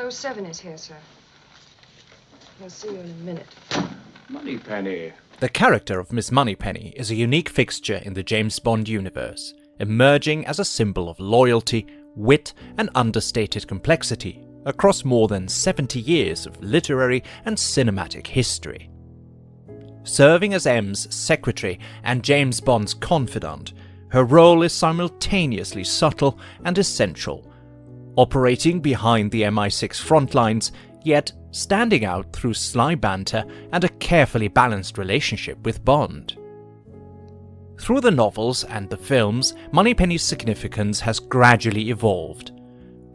007 is here, sir. I'll see you in a minute. Moneypenny. The character of Miss Moneypenny is a unique fixture in the James Bond universe, emerging as a symbol of loyalty, wit, and understated complexity across more than 70 years of literary and cinematic history. Serving as M's secretary and James Bond's confidant, her role is simultaneously subtle and essential, operating behind the MI6 front lines, yet standing out through sly banter and a carefully balanced relationship with Bond. Through the novels and the films, Moneypenny's significance has gradually evolved,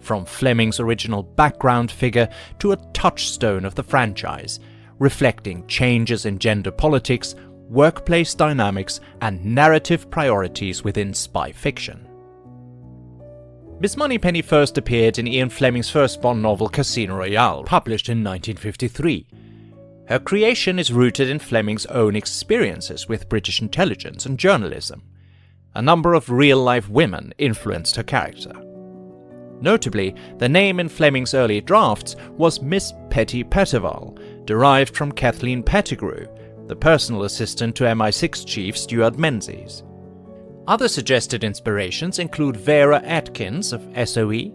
from Fleming's original background figure to a touchstone of the franchise, reflecting changes in gender politics, workplace dynamics, and narrative priorities within spy fiction. Miss Moneypenny first appeared in Ian Fleming's first Bond novel Casino Royale, published in 1953. Her creation is rooted in Fleming's own experiences with British intelligence and journalism. A number of real-life women influenced her character. Notably, the name in Fleming's early drafts was Miss Petty Pettival, derived from Kathleen Pettigrew, the personal assistant to MI6 chief Stuart Menzies. Other suggested inspirations include Vera Atkins of SOE,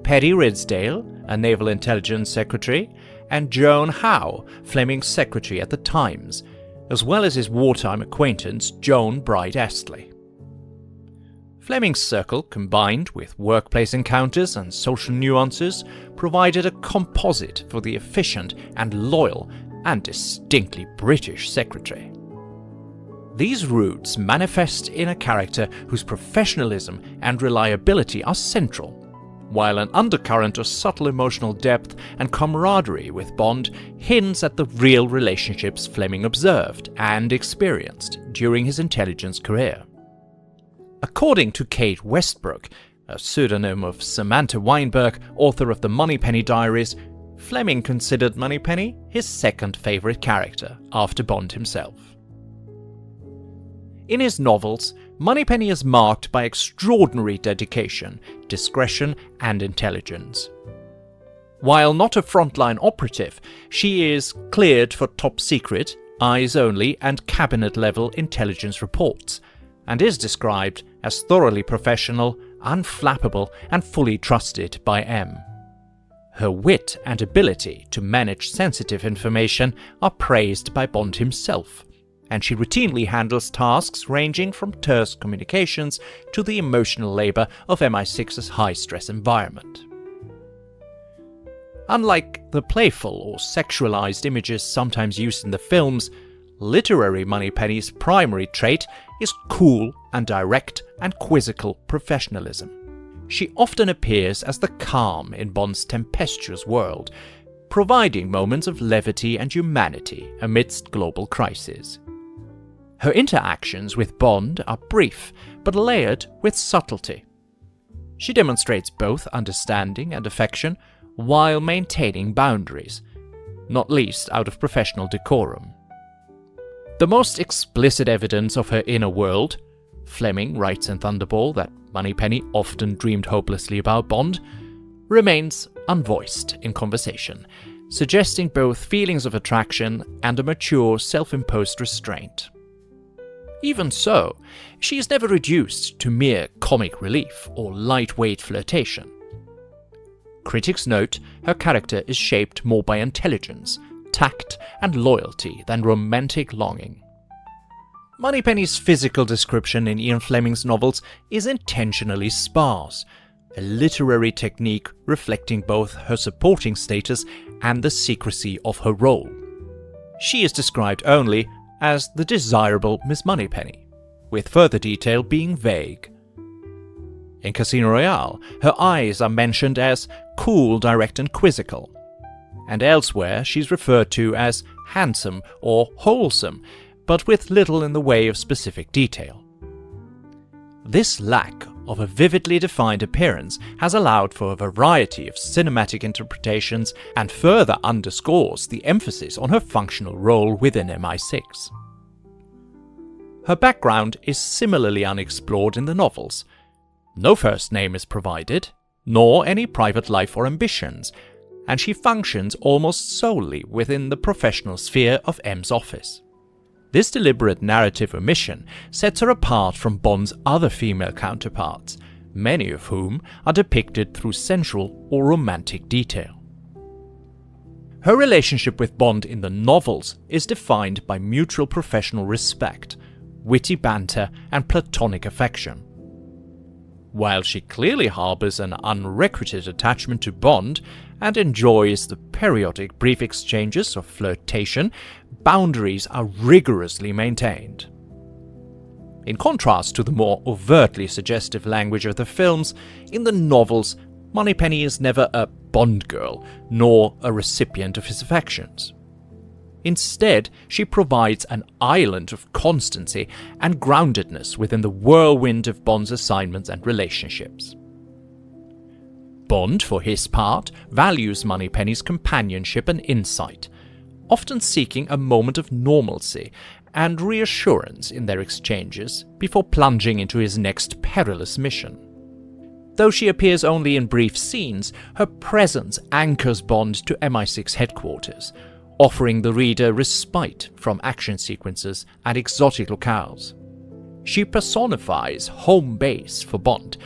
Paddy Ridsdale, a naval intelligence secretary, and Joan Howe, Fleming's secretary at the Times, as well as his wartime acquaintance Joan Bright Astley. Fleming's circle, combined with workplace encounters and social nuances, provided a composite for the efficient and loyal and distinctly British secretary. These roots manifest in a character whose professionalism and reliability are central, while an undercurrent of subtle emotional depth and camaraderie with Bond hints at the real relationships Fleming observed and experienced during his intelligence career. According to Kate Westbrook, a pseudonym of Samantha Weinberg, author of the Moneypenny Diaries, Fleming considered Moneypenny his second favourite character, after Bond himself. In his novels, Moneypenny is marked by extraordinary dedication, discretion, and intelligence. While not a frontline operative, she is cleared for top-secret, eyes-only, and cabinet-level intelligence reports, and is described as thoroughly professional, unflappable, and fully trusted by M. Her wit and ability to manage sensitive information are praised by Bond himself, and she routinely handles tasks ranging from terse communications to the emotional labour of MI6's high-stress environment. Unlike the playful or sexualized images sometimes used in the films, literary Moneypenny's primary trait is cool and direct and quizzical professionalism. She often appears as the calm in Bond's tempestuous world, providing moments of levity and humanity amidst global crises. Her interactions with Bond are brief, but layered with subtlety. She demonstrates both understanding and affection while maintaining boundaries, not least out of professional decorum. The most explicit evidence of her inner world, Fleming writes in Thunderball that Moneypenny often dreamed hopelessly about Bond, remains unvoiced in conversation, suggesting both feelings of attraction and a mature, self-imposed restraint. Even so, she is never reduced to mere comic relief or lightweight flirtation. Critics note her character is shaped more by intelligence, tact, and loyalty than romantic longing. Moneypenny's physical description in Ian Fleming's novels is intentionally sparse, a literary technique reflecting both her supporting status and the secrecy of her role. She is described only as the desirable Miss Moneypenny, with further detail being vague. In Casino Royale, her eyes are mentioned as cool, direct, and quizzical, and elsewhere she's referred to as handsome or wholesome, but with little in the way of specific detail. This lack of a vividly defined appearance has allowed for a variety of cinematic interpretations and further underscores the emphasis on her functional role within MI6. Her background is similarly unexplored in the novels. No first name is provided, nor any private life or ambitions, and she functions almost solely within the professional sphere of M's office. This deliberate narrative omission sets her apart from Bond's other female counterparts, many of whom are depicted through sensual or romantic detail. Her relationship with Bond in the novels is defined by mutual professional respect, witty banter, and platonic affection. While she clearly harbours an unrequited attachment to Bond and enjoys the periodic brief exchanges of flirtation, boundaries are rigorously maintained. In contrast to the more overtly suggestive language of the films, in the novels, Moneypenny is never a Bond girl, nor a recipient of his affections. Instead, she provides an island of constancy and groundedness within the whirlwind of Bond's assignments and relationships. Bond, for his part, values Moneypenny's companionship and insight, often seeking a moment of normalcy and reassurance in their exchanges before plunging into his next perilous mission. Though she appears only in brief scenes, her presence anchors Bond to MI6 headquarters, offering the reader respite from action sequences and exotic locales. She personifies home base for Bond,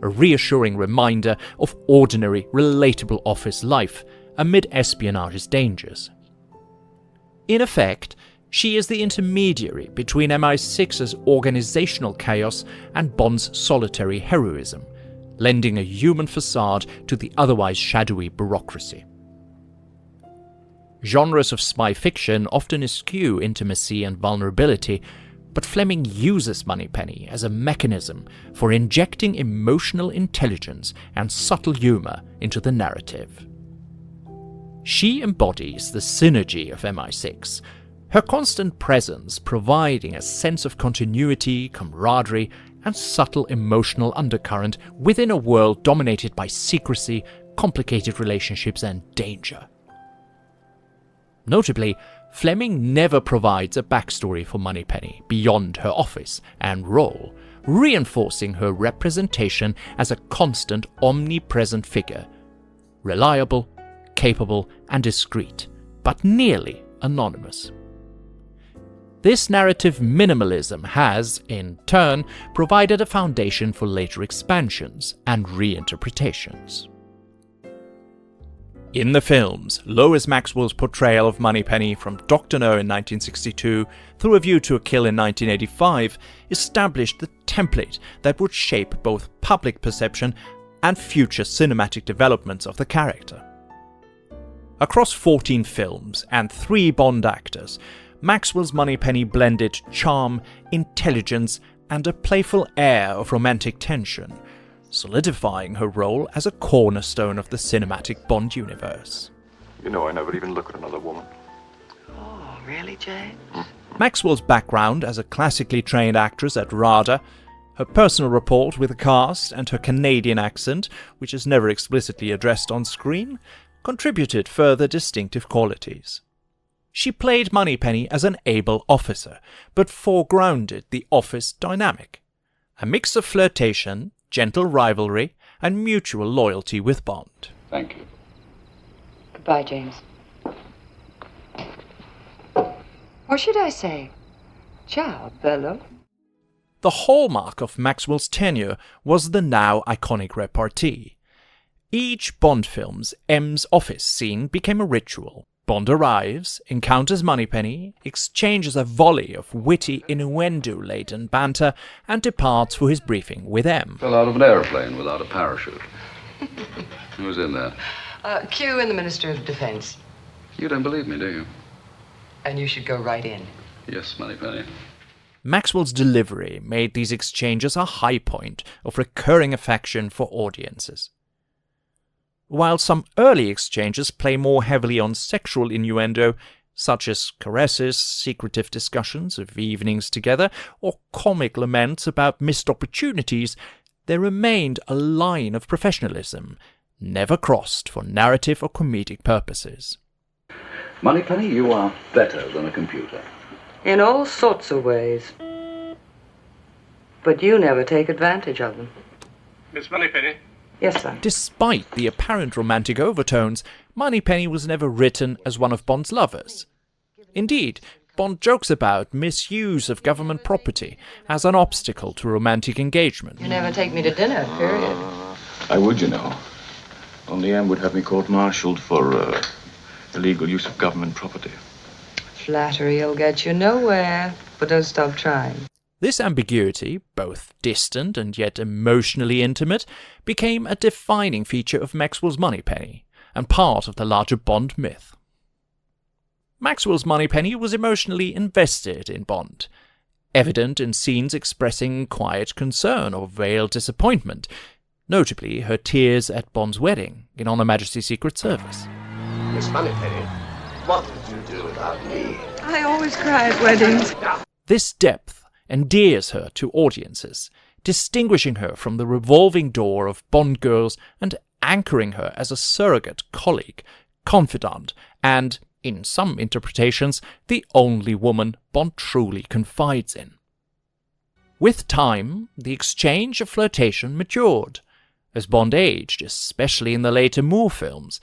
a reassuring reminder of ordinary, relatable office life amid espionage's dangers. In effect, she is the intermediary between MI6's organizational chaos and Bond's solitary heroism, lending a human facade to the otherwise shadowy bureaucracy. Genres of spy fiction often eschew intimacy and vulnerability, but Fleming uses Moneypenny as a mechanism for injecting emotional intelligence and subtle humor into the narrative. She embodies the synergy of MI6, her constant presence providing a sense of continuity, camaraderie, and subtle emotional undercurrent within a world dominated by secrecy, complicated relationships, and danger. Notably, Fleming never provides a backstory for Moneypenny beyond her office and role, reinforcing her representation as a constant, omnipresent figure, reliable, capable, and discreet, but nearly anonymous. This narrative minimalism has, in turn, provided a foundation for later expansions and reinterpretations. In the films, Lois Maxwell's portrayal of Moneypenny from Dr. No in 1962 through A View to a Kill in 1985 established the template that would shape both public perception and future cinematic developments of the character. Across 14 films and 3 Bond actors, Maxwell's Moneypenny blended charm, intelligence, and a playful air of romantic tension, solidifying her role as a cornerstone of the cinematic Bond universe. You know I never even look at another woman. Oh, really, Jay? Maxwell's background as a classically trained actress at RADA, her personal rapport with the cast, and her Canadian accent, which is never explicitly addressed on screen, contributed further distinctive qualities. She played Moneypenny as an able officer, but foregrounded the office dynamic, a mix of flirtation, gentle rivalry, and mutual loyalty with Bond. Thank you. Goodbye, James. Or should I say, ciao, bello? The hallmark of Maxwell's tenure was the now iconic repartee. Each Bond film's M's office scene became a ritual. Bond arrives, encounters Moneypenny, exchanges a volley of witty, innuendo-laden banter, and departs for his briefing with M. Fell out of an airplane without a parachute. Who's in that? Q and the Minister of Defense. You don't believe me, do you? And you should go right in. Yes, Moneypenny. Maxwell's delivery made these exchanges a high point of recurring affection for audiences. While some early exchanges play more heavily on sexual innuendo, such as caresses, secretive discussions of evenings together, or comic laments about missed opportunities, there remained a line of professionalism, never crossed for narrative or comedic purposes. Moneypenny, you are better than a computer. In all sorts of ways. But you never take advantage of them. Miss Moneypenny, Yes, sir. Despite the apparent romantic overtones, Moneypenny was never written as one of Bond's lovers. Indeed, Bond jokes about misuse of government property as an obstacle to romantic engagement. You never take me to dinner, period. I would, you know. Only Anne would have me court-martialed for illegal use of government property. Flattery will get you nowhere, but don't stop trying. This ambiguity, both distant and yet emotionally intimate, became a defining feature of Maxwell's Moneypenny, and part of the larger Bond myth. Maxwell's Moneypenny was emotionally invested in Bond, evident in scenes expressing quiet concern or veiled disappointment, notably her tears at Bond's wedding in On Her Majesty's Secret Service. Miss Moneypenny, what would you do without me? I always cry at weddings. This depth endears her to audiences, distinguishing her from the revolving door of Bond girls and anchoring her as a surrogate colleague, confidant, and, in some interpretations, the only woman Bond truly confides in. With time, the exchange of flirtation matured. As Bond aged, especially in the later Moore films,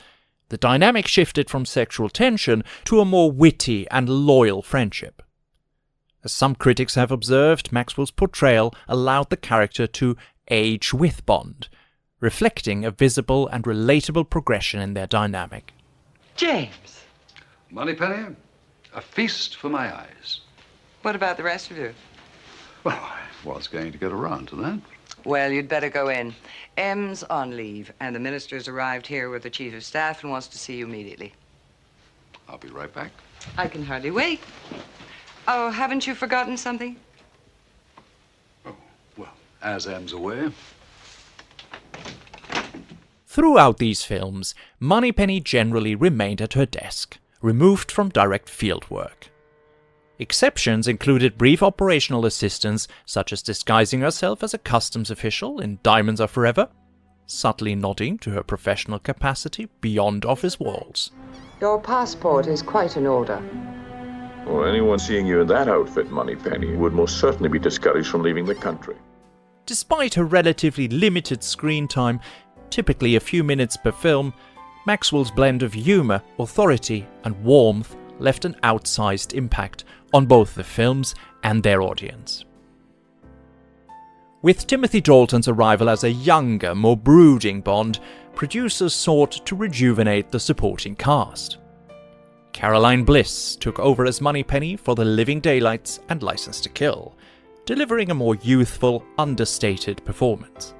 the dynamic shifted from sexual tension to a more witty and loyal friendship. As some critics have observed, Maxwell's portrayal allowed the character to age with Bond, reflecting a visible and relatable progression in their dynamic. James, Moneypenny, a feast for my eyes. what about the rest of you? Well, I was going to get around to that. Well, you'd better go in. M's on leave, and the minister's arrived here with the chief of staff and wants to see you immediately. I'll be right back. I can hardly wait. Oh, haven't you forgotten something? Oh, well, as M's away. Throughout these films, Moneypenny generally remained at her desk, removed from direct field work. Exceptions included brief operational assistance, such as disguising herself as a customs official in Diamonds Are Forever, subtly nodding to her professional capacity beyond office walls. Your passport is quite in order. Well, anyone seeing you in that outfit, Moneypenny, would most certainly be discouraged from leaving the country. Despite her relatively limited screen time, typically a few minutes per film, Maxwell's blend of humour, authority, and warmth left an outsized impact on both the films and their audience. With Timothy Dalton's arrival as a younger, more brooding Bond, producers sought to rejuvenate the supporting cast. Caroline Bliss took over as Moneypenny for The Living Daylights and License to Kill, delivering a more youthful, understated performance.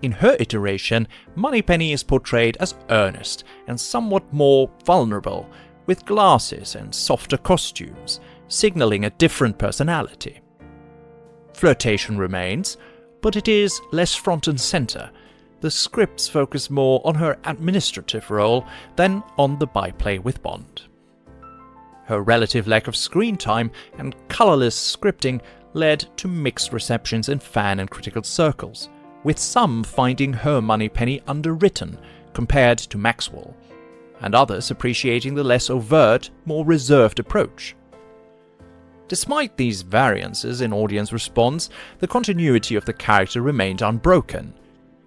In her iteration, Moneypenny is portrayed as earnest and somewhat more vulnerable, with glasses and softer costumes, signaling a different personality. Flirtation remains, but it is less front and centre. The scripts focus more on her administrative role than on the byplay with Bond. Her relative lack of screen time and colourless scripting led to mixed receptions in fan and critical circles, with some finding her Moneypenny underwritten compared to Maxwell, and others appreciating the less overt, more reserved approach. Despite these variances in audience response, the continuity of the character remained unbroken,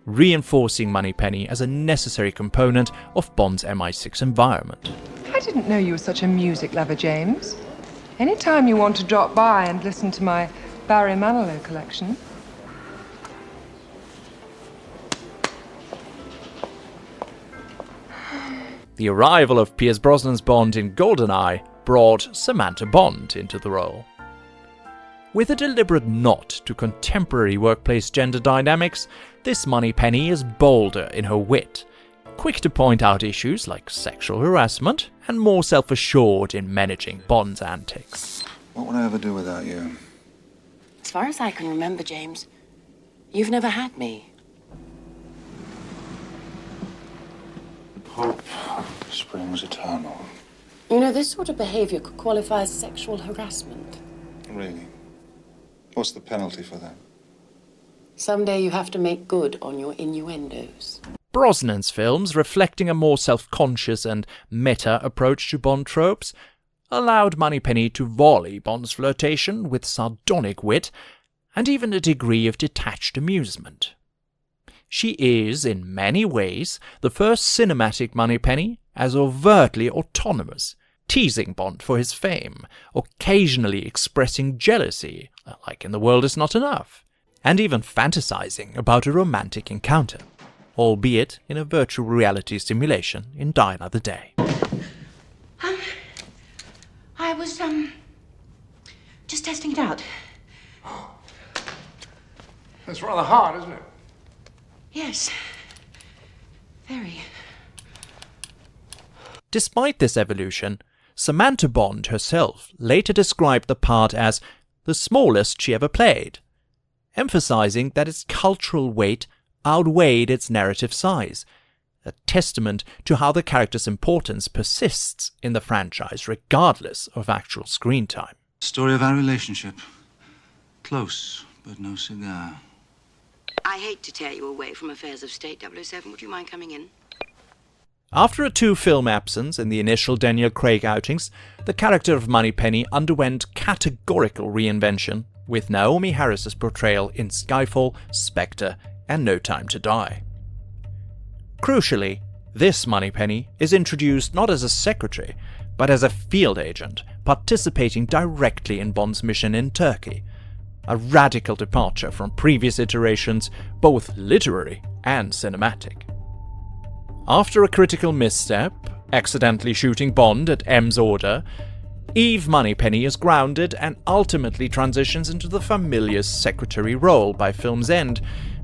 reinforcing Moneypenny as a necessary component of Bond's MI6 environment. I didn't know you were such a music lover, James. Anytime you want to drop by and listen to my Barry Manilow collection. The arrival of Pierce Brosnan's Bond in GoldenEye brought Samantha Bond into the role. With a deliberate nod to contemporary workplace gender dynamics, this Moneypenny is bolder in her wit, quick to point out issues like sexual harassment, and more self-assured in managing Bond's antics. What would I ever do without you? As far as I can remember, James, you've never had me. Hope springs eternal. You know, this sort of behavior could qualify as sexual harassment. Really? What's the penalty for that? Someday you have to make good on your innuendos. Brosnan's films, reflecting a more self-conscious and meta approach to Bond tropes, allowed Moneypenny to volley Bond's flirtation with sardonic wit and even a degree of detached amusement. She is, in many ways, the first cinematic Moneypenny as overtly autonomous, teasing Bond for his fame, occasionally expressing jealousy, like in The World Is Not Enough, and even fantasizing about a romantic encounter, albeit in a virtual reality simulation in Die Another Day. I was, just testing it out. That's rather hard, isn't it? Yes. Very. Despite this evolution, Samantha Bond herself later described the part as the smallest she ever played, emphasizing that its cultural weight outweighed its narrative size, a testament to how the character's importance persists in the franchise regardless of actual screen time. Story of our relationship. Close, but no cigar. I hate to tear you away from affairs of state, 007. Would you mind coming in? After a 2-film absence in the initial Daniel Craig outings, the character of Moneypenny underwent categorical reinvention with Naomi Harris's portrayal in Skyfall, Spectre, and No Time to Die. Crucially, this Moneypenny is introduced not as a secretary, but as a field agent participating directly in Bond's mission in Turkey, a radical departure from previous iterations, both literary and cinematic. After a critical misstep, accidentally shooting Bond at M's order, Eve Moneypenny is grounded and ultimately transitions into the familiar secretary role by film's end,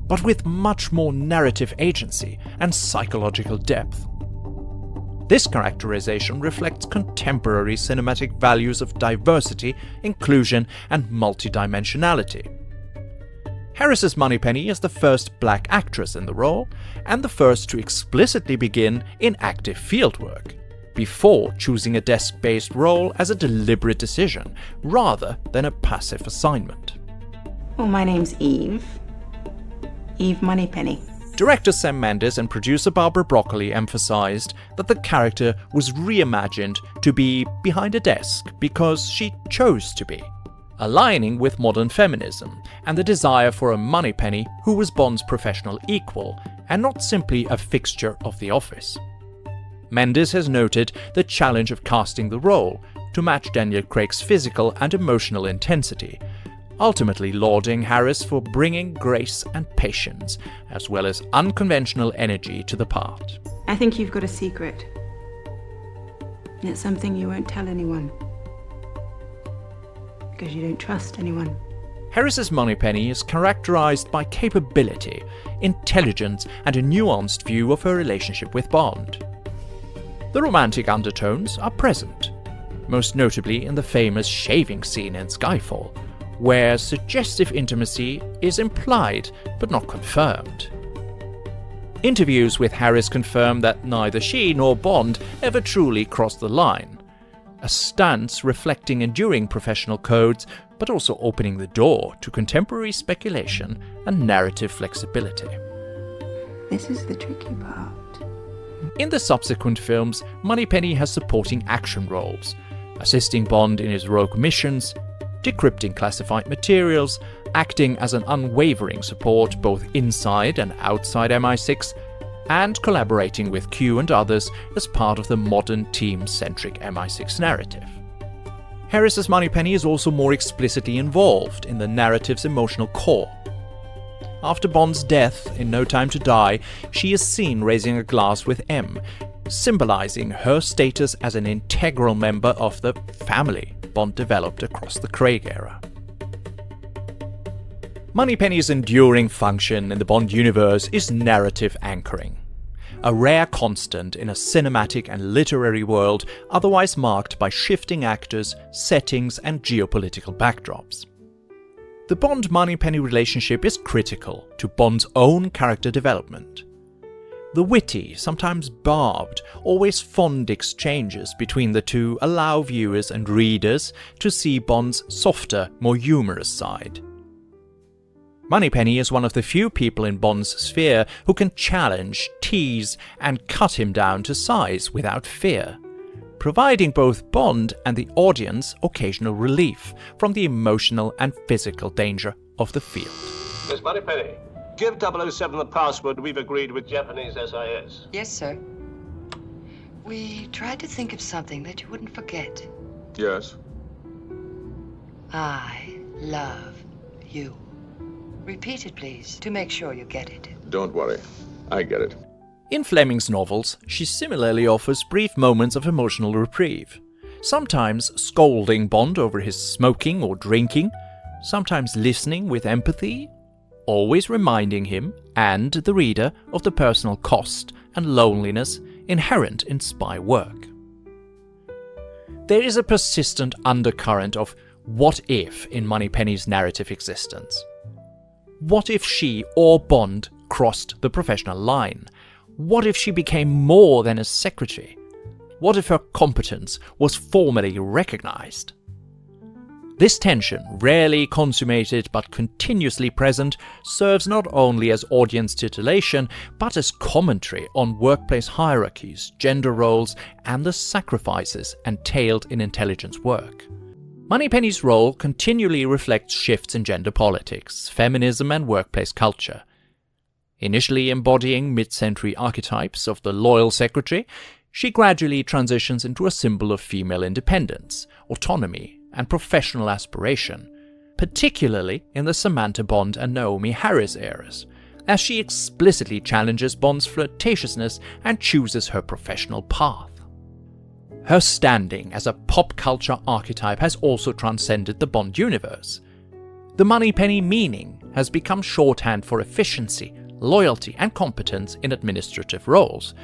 but with much more narrative agency and psychological depth. This characterization reflects contemporary cinematic values of diversity, inclusion, and multidimensionality. Harris's Moneypenny is the first black actress in the role, and the first to explicitly begin in active fieldwork, before choosing a desk-based role as a deliberate decision, rather than a passive assignment. Well, my name's Eve. Eve Moneypenny. Director Sam Mendes and producer Barbara Broccoli emphasized that the character was reimagined to be behind a desk because she chose to be, aligning with modern feminism and the desire for a Moneypenny who was Bond's professional equal and not simply a fixture of the office. Mendes has noted the challenge of casting the role to match Daniel Craig's physical and emotional intensity, ultimately lauding Harris for bringing grace and patience, as well as unconventional energy to the part. I think you've got a secret. And it's something you won't tell anyone. Because you don't trust anyone. Harris's Moneypenny is characterized by capability, intelligence, and a nuanced view of her relationship with Bond. The romantic undertones are present, most notably in the famous shaving scene in Skyfall, where suggestive intimacy is implied but not confirmed. Interviews with Harris confirm that neither she nor Bond ever truly crossed the line, a stance reflecting enduring professional codes but also opening the door to contemporary speculation and narrative flexibility. This is the tricky part. In the subsequent films, Moneypenny has supporting action roles, assisting Bond in his rogue missions, decrypting classified materials, acting as an unwavering support both inside and outside MI6, and collaborating with Q and others as part of the modern team-centric MI6 narrative. Harris's Moneypenny is also more explicitly involved in the narrative's emotional core. After Bond's death in No Time to Die, she is seen raising a glass with M, symbolizing her status as an integral member of the family Bond developed across the Craig era. Moneypenny's enduring function in the Bond universe is narrative anchoring, a rare constant in a cinematic and literary world otherwise marked by shifting actors, settings, and geopolitical backdrops. The Bond-Moneypenny relationship is critical to Bond's own character development. The witty, sometimes barbed, always fond exchanges between the two allow viewers and readers to see Bond's softer, more humorous side. Moneypenny is one of the few people in Bond's sphere who can challenge, tease, and cut him down to size without fear, providing both Bond and the audience occasional relief from the emotional and physical danger of the field. Miss Moneypenny, Give 007 the password we've agreed with Japanese SIS. Yes, sir. We tried to think of something that you wouldn't forget. Yes. I love you. Repeat it, please, to make sure you get it. Don't worry. I get it. In Fleming's novels, she similarly offers brief moments of emotional reprieve. Sometimes scolding Bond over his smoking or drinking, sometimes listening with empathy, always reminding him and the reader of the personal cost and loneliness inherent in spy work. There is a persistent undercurrent of what if in Moneypenny's narrative existence. What if she or Bond crossed the professional line? What if she became more than a secretary? What if her competence was formally recognized? This tension, rarely consummated but continuously present, serves not only as audience titillation, but as commentary on workplace hierarchies, gender roles, and the sacrifices entailed in intelligence work. Moneypenny's role continually reflects shifts in gender politics, feminism, and workplace culture. Initially embodying mid-century archetypes of the loyal secretary, she gradually transitions into a symbol of female independence, autonomy, and professional aspiration, particularly in the Samantha Bond and Naomi Harris eras, as she explicitly challenges Bond's flirtatiousness and chooses her professional path. Her standing as a pop culture archetype has also transcended the Bond universe. The Moneypenny meaning has become shorthand for efficiency, loyalty, and competence in administrative roles,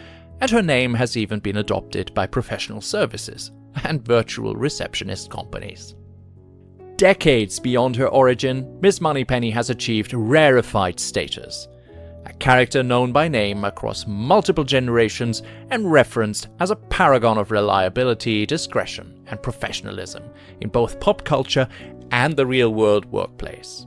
and her name has even been adopted by professional services and virtual receptionist companies. Decades beyond her origin, Miss Moneypenny has achieved rarefied status, a character known by name across multiple generations and referenced as a paragon of reliability, discretion, and professionalism in both pop culture and the real-world workplace.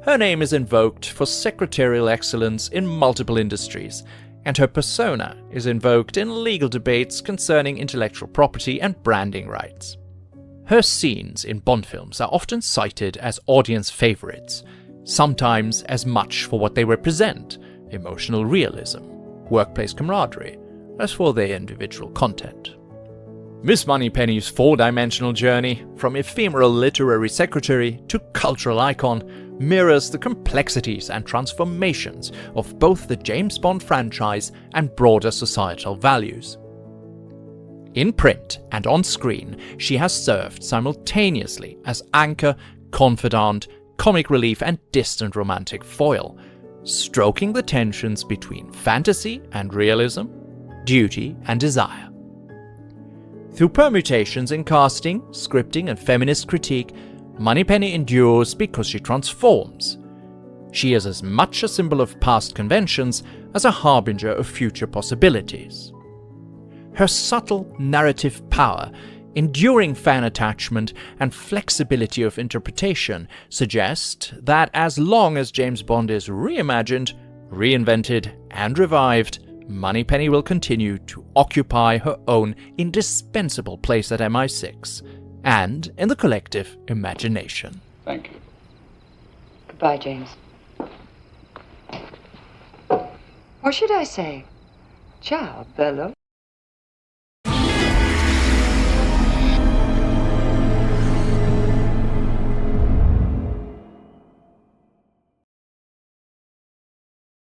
Her name is invoked for secretarial excellence in multiple industries, and her persona is invoked in legal debates concerning intellectual property and branding rights. Her scenes in Bond films are often cited as audience favorites, sometimes as much for what they represent, emotional realism, workplace camaraderie, as for their individual content. Miss Moneypenny's four-dimensional journey, from ephemeral literary secretary to cultural icon, mirrors the complexities and transformations of both the James Bond franchise and broader societal values. In print and on screen, she has served simultaneously as anchor, confidant, comic relief, and distant romantic foil, stroking the tensions between fantasy and realism, duty and desire. Through permutations in casting, scripting, and feminist critique, Moneypenny endures because she transforms. She is as much a symbol of past conventions as a harbinger of future possibilities. Her subtle narrative power, enduring fan attachment, and flexibility of interpretation suggest that as long as James Bond is reimagined, reinvented, and revived, Moneypenny will continue to occupy her own indispensable place at MI6 and in the collective imagination. Thank you. Goodbye, James. Or should I say, ciao, bello.